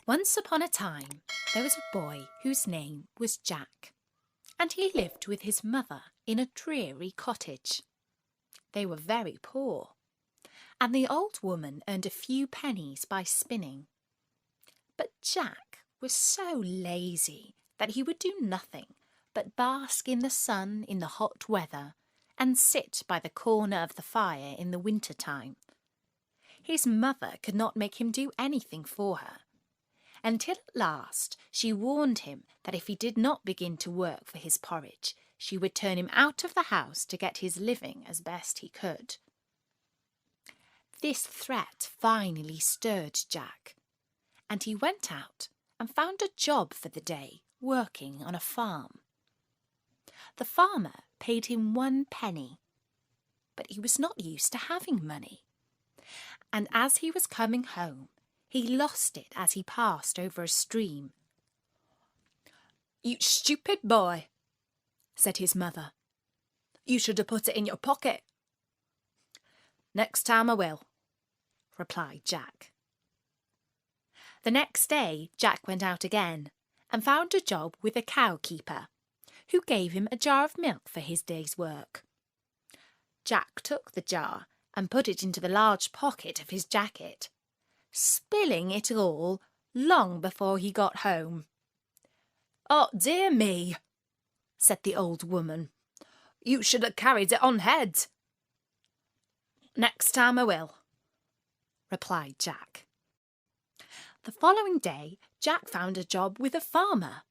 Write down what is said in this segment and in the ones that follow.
Once upon a time, there was a boy whose name was Jack, and he lived with his mother in a dreary cottage. They were very poor, and the old woman earned a few pennies by spinning. But Jack was so lazy that he would do nothing but bask in the sun in the hot weather and sit by the corner of the fire in the winter time. His mother could not make him do anything for her, until at last she warned him that if he did not begin to work for his porridge, she would turn him out of the house to get his living as best he could. This threat finally stirred Jack, and he went out and found a job for the day working on a farm. The farmer paid him 1 penny, but he was not used to having money, and as he was coming home, he lost it as he passed over a stream. "You stupid boy," said his mother. "You should have put it in your pocket." "Next time I will," replied Jack. The next day Jack went out again and found a job with a cowkeeper, who gave him a jar of milk for his day's work. Jack took the jar and put it into the large pocket of his jacket, spilling it all long before he got home. "Oh, dear me," said the old woman. "You should have carried it on head." "Next time I will," replied Jack. The following day Jack found a job with a farmer,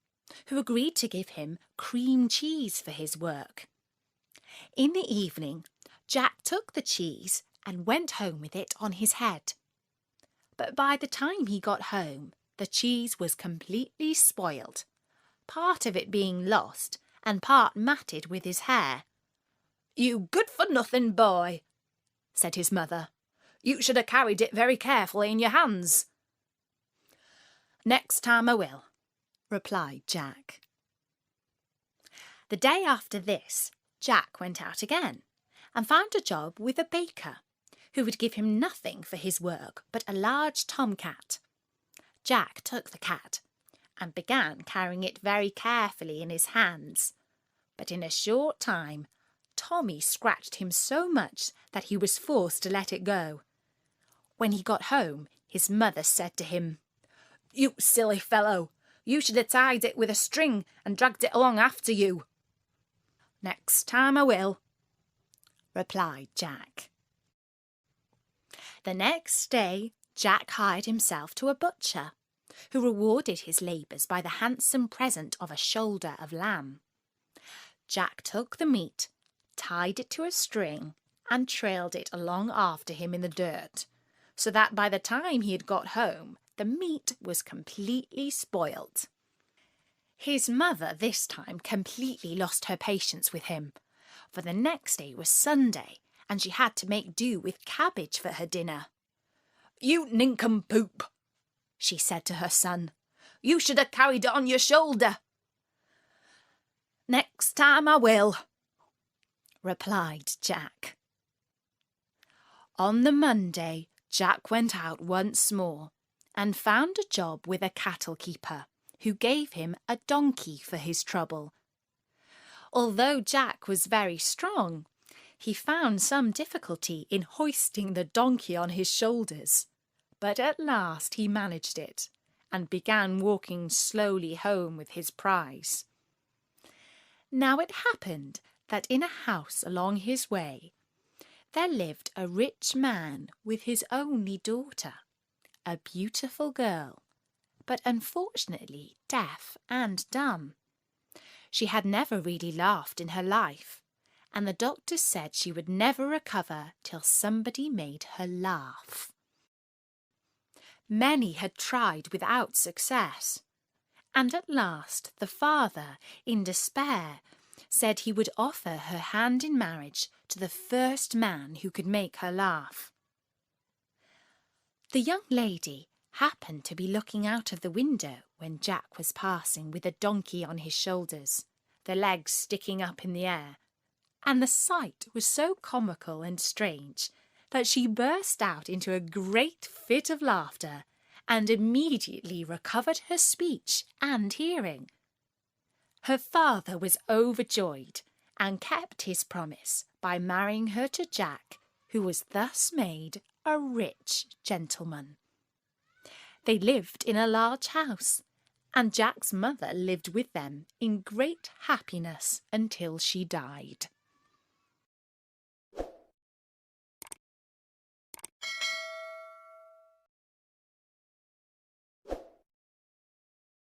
who agreed to give him cream cheese for his work. In the evening, Jack took the cheese and went home with it on his head. But by the time he got home, the cheese was completely spoiled, part of it being lost and part matted with his hair. "You good-for-nothing boy," said his mother. "You should have carried it very carefully in your hands." "Next time I will," replied Jack. The day after this, Jack went out again and found a job with a baker, who would give him nothing for his work but a large tomcat. Jack took the cat and began carrying it very carefully in his hands, but in a short time Tommy scratched him so much that he was forced to let it go. When he got home, his mother said to him, "You silly fellow, you should have tied it with a string and dragged it along after you." "Next time I will," replied Jack. The next day Jack hired himself to a butcher, who rewarded his labours by the handsome present of a shoulder of lamb. Jack took the meat, tied it to a string, and trailed it along after him in the dirt, so that by the time he had got home, the meat was completely spoilt. His mother this time completely lost her patience with him, for the next day was Sunday, and she had to make do with cabbage for her dinner. "You nincompoop," she said to her son. "You should have carried it on your shoulder." "Next time I will," replied Jack. On the Monday, Jack went out once more and found a job with a cattle keeper, who gave him a donkey for his trouble. Although Jack was very strong, he found some difficulty in hoisting the donkey on his shoulders, but at last he managed it and began walking slowly home with his prize. Now it happened that in a house along his way there lived a rich man with his only daughter, a beautiful girl, but unfortunately deaf and dumb. She had never really laughed in her life, and the doctor said she would never recover till somebody made her laugh. Many had tried without success, and at last the father, in despair, said he would offer her hand in marriage to the first man who could make her laugh. The young lady happened to be looking out of the window when Jack was passing with a donkey on his shoulders, the legs sticking up in the air, and the sight was so comical and strange that she burst out into a great fit of laughter and immediately recovered her speech and hearing. Her father was overjoyed and kept his promise by marrying her to Jack, who was thus made a rich gentleman. They lived in a large house, and Jack's mother lived with them in great happiness until she died.